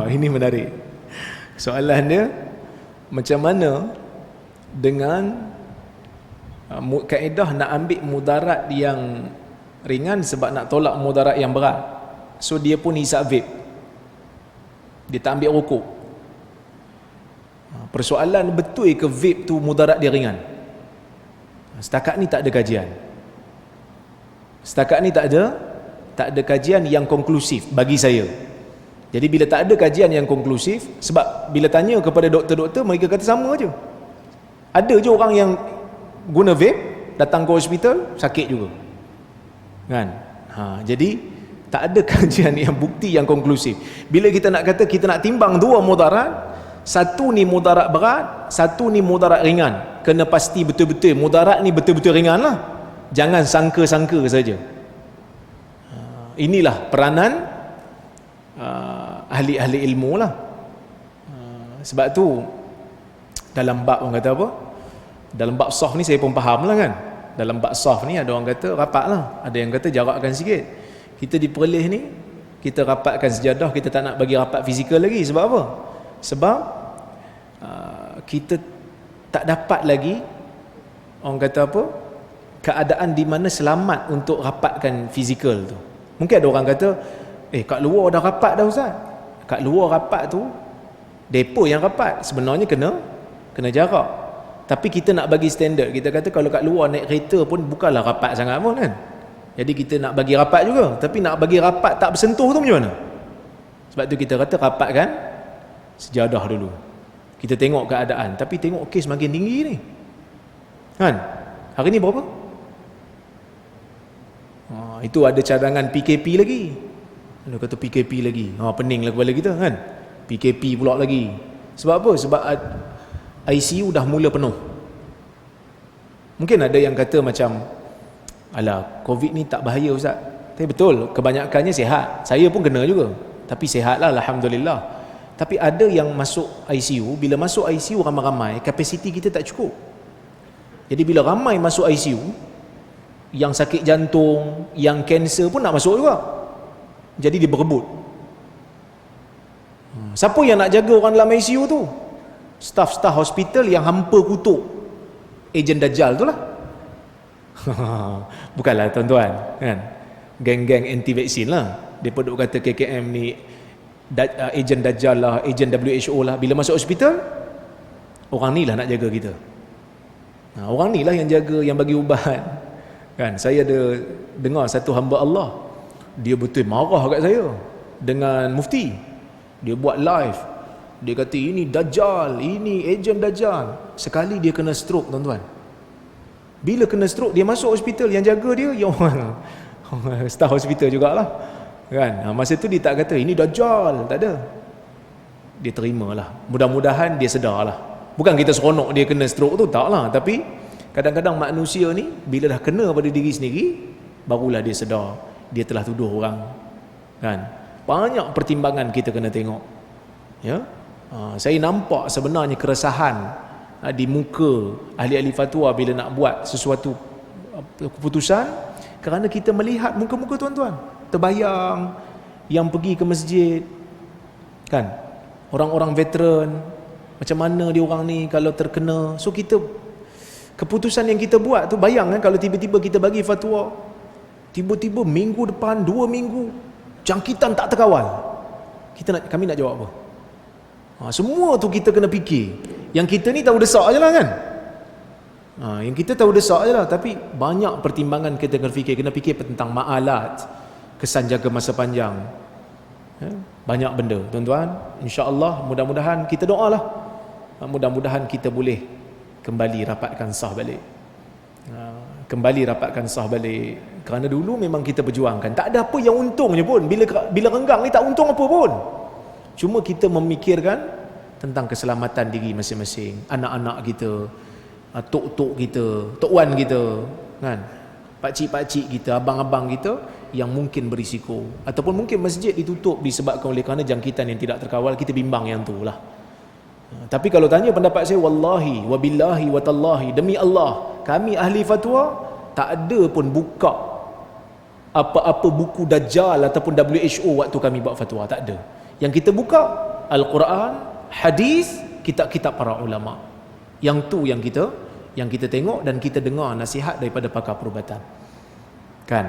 Ini menarik. Soalan dia, macam mana dengan kaedah nak ambil mudarat yang ringan sebab nak tolak mudarat yang berat. So dia pun hisap vape, dia tak ambil rokok. Persoalan, betul ke vape tu mudarat dia ringan? Setakat ni tak ada kajian. Setakat ni tak ada kajian yang konklusif bagi saya. Jadi bila tak ada kajian yang konklusif, sebab bila tanya kepada doktor-doktor, mereka kata sama je. Ada je orang yang guna vape, datang ke hospital, sakit juga. Kan? Jadi tak ada kajian yang bukti yang konklusif. Bila kita nak kata, kita nak timbang dua mudarat, satu ni mudarat berat, satu ni mudarat ringan, kena pasti betul-betul mudarat ni betul-betul ringan lah. Jangan sangka-sangka saja. Inilah peranan ahli-ahli ilmu lah. Sebab tu dalam bab orang kata apa, dalam bab saf ni saya pun faham lah kan. Dalam bab saf ni ada orang kata rapat lah, ada yang kata jarakkan sikit. Kita di Perlis ni, kita rapatkan sejadah, kita tak nak bagi rapat fizikal lagi. Sebab apa? Sebab kita tak dapat lagi, orang kata apa, keadaan di mana selamat untuk rapatkan fizikal tu. Mungkin ada orang kata, kat luar dah rapat dah Ustaz. Kat luar rapat tu, depo yang rapat, sebenarnya kena jarak. Tapi kita nak bagi standard, kita kata kalau kat luar naik kereta pun bukanlah rapat sangat pun kan. Jadi kita nak bagi rapat juga, tapi nak bagi rapat tak bersentuh tu macam mana? Sebab tu kita kata rapatkan sejadah dulu. Kita tengok keadaan, tapi tengok kes makin tinggi ni. Kan? Hari ni berapa? Itu ada cadangan PKP lagi. Dia kata PKP lagi. Pening lah kepala kita kan. PKP pula lagi. Sebab apa? Sebab ICU dah mula penuh. Mungkin ada yang kata macam, alah, COVID ni tak bahaya Ustaz. Tapi betul, kebanyakannya sihat. Saya pun kena juga. Tapi sihat lah, Alhamdulillah. Tapi ada yang masuk ICU, bila masuk ICU ramai-ramai, kapasiti kita tak cukup. Jadi bila ramai masuk ICU, yang sakit jantung, yang kanser pun nak masuk juga. Jadi dia berebut. Siapa yang nak jaga orang dalam ICU tu? Staf-staf hospital yang hampa kutuk ejen Dajjal tu lah. Bukanlah tuan-tuan kan, geng-geng anti vaksin lah. Dia duk kata KKM ni ejen Dajjal lah, ejen WHO lah. Bila masuk hospital, orang ni lah nak jaga kita. Orang ni lah yang jaga, yang bagi ubat kan. Saya ada dengar satu hamba Allah, dia betul marah kat saya dengan mufti. Dia buat live, dia kata ini Dajjal, ini ejen Dajjal. Sekali dia kena stroke tuan-tuan. Bila kena stroke, dia masuk hospital, yang jaga dia ya orang staf hospital jugalah kan. Masa tu dia tak kata ini Dajjal, tak ada. Dia terimalah. Mudah-mudahan dia sedarlah. Bukan kita seronok dia kena stroke tu, taklah. Tapi kadang-kadang manusia ni bila dah kena pada diri sendiri, barulah dia sedar dia telah tuduh orang kan. Banyak pertimbangan kita kena tengok ya. Saya nampak sebenarnya keresahan di muka ahli-ahli fatwa bila nak buat sesuatu keputusan, kerana kita melihat muka-muka tuan-tuan terbayang yang pergi ke masjid kan, orang-orang veteran, macam mana dia orang ni kalau terkena. So kita, keputusan yang kita buat tu, bayang kan kalau tiba-tiba kita bagi fatwa, tiba-tiba minggu depan, 2 minggu jangkitan tak terkawal, kami nak jawab apa? Semua tu kita kena fikir. Yang kita ni tahu desak je lah kan. Yang kita tahu desak je lah, tapi banyak pertimbangan kita kena fikir. Kena fikir tentang ma'alat, kesan jaga masa panjang, banyak benda tuan-tuan. InsyaAllah mudah-mudahan kita doalah, mudah-mudahan kita boleh kembali rapatkan sah balik. Kembali rapatkan sah balik. Kerana dulu memang kita perjuangkan, tak ada apa yang untungnya pun. Bila renggang ni tak untung apa pun. Cuma kita memikirkan tentang keselamatan diri masing-masing, anak-anak kita, tok-tok kita, tok wan kita kan, pakcik-pakcik kita, abang-abang kita yang mungkin berisiko, ataupun mungkin masjid ditutup disebabkan oleh kerana jangkitan yang tidak terkawal. Kita bimbang yang tu lah. Tapi kalau tanya pendapat saya, wallahi wabillahi watallahi, demi Allah, kami ahli fatwa tak ada pun buka apa-apa buku Dajjal ataupun WHO waktu kami buat fatwa, tak ada. Yang kita buka Al-Quran, hadis, kitab-kitab para ulama. Yang tu yang kita tengok dan kita dengar nasihat daripada pakar perubatan. Kan?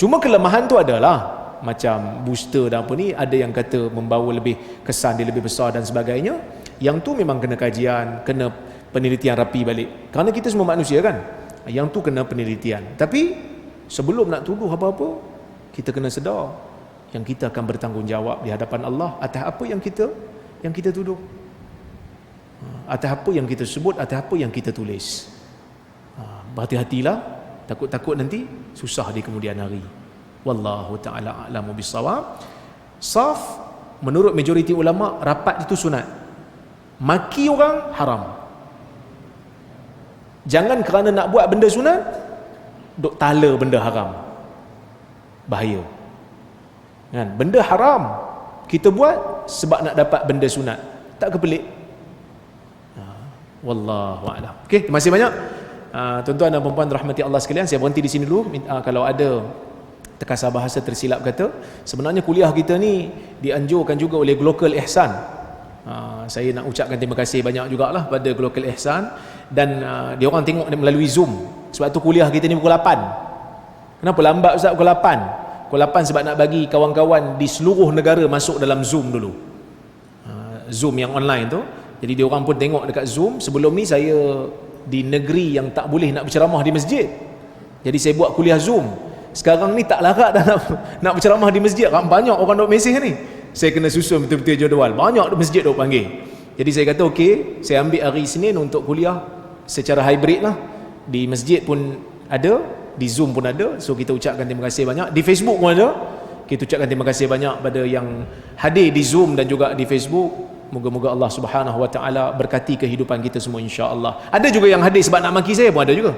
Cuma kelemahan tu adalah macam booster dan apa ni, ada yang kata membawa lebih kesan dia lebih besar dan sebagainya. Yang tu memang kena kajian, kena penelitian rapi balik. Kerana kita semua manusia kan. Yang tu kena penelitian. Tapi sebelum nak tuduh apa-apa, kita kena sedar yang kita akan bertanggungjawab di hadapan Allah atas apa yang kita tuduh. Atas apa yang kita sebut, atas apa yang kita tulis. Berhati-hatilah, takut-takut nanti susah di kemudian hari. Wallahu ta'ala a'lamu bissawab. Saf, menurut majoriti ulama, rapat itu sunat. Maki orang haram. Jangan kerana nak buat benda sunat duk tala benda haram. Bahaya. Kan? Benda haram kita buat sebab nak dapat benda sunat. Tak kepelik. Wallahu a'lam. Okey, terima kasih banyak. Tuan-tuan dan puan-puan rahmati Allah sekalian, saya berhenti di sini dulu. Kalau ada terkasar bahasa tersilap kata, sebenarnya kuliah kita ni dianjurkan juga oleh Global Ihsan. Saya nak ucapkan terima kasih banyak jugalah pada Global Ihsan, dan dia orang tengok melalui Zoom. Sebab tu kuliah kita ni pukul 8. Kenapa lambat Ustaz pukul 8? Pukul 8 sebab nak bagi kawan-kawan di seluruh negara masuk dalam Zoom dulu. Zoom yang online tu. Jadi dia orang pun tengok dekat Zoom. Sebelum ni saya di negeri yang tak boleh nak berceramah di masjid. Jadi saya buat kuliah Zoom. Sekarang ni tak larat dah nak berceramah di masjid. Banyak orang duk mesej ni. Saya kena susun betul-betul jadual. Banyak masjid duk panggil. Jadi saya kata okey, saya ambil hari Isnin untuk kuliah secara hybrid lah. Di masjid pun ada, di Zoom pun ada. So kita ucapkan terima kasih banyak. Di Facebook pun ada. Kita ucapkan terima kasih banyak pada yang hadir di Zoom dan juga di Facebook. Moga-moga Allah Subhanahu Wa Taala berkati kehidupan kita semua, insya-Allah. Ada juga yang hadir sebab nak maki saya pun ada juga.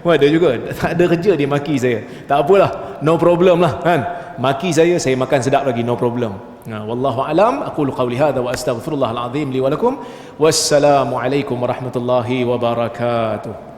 Pun ada juga. Tak ada kerja dia maki saya. Tak apalah, no problem lah kan. Maki saya makan sedap lagi, no problem. Wallahu alam. Aqulu qawli hadza wa astaghfirullahal azim li wa lakum. Wassalamu alaikum warahmatullahi wabarakatuh.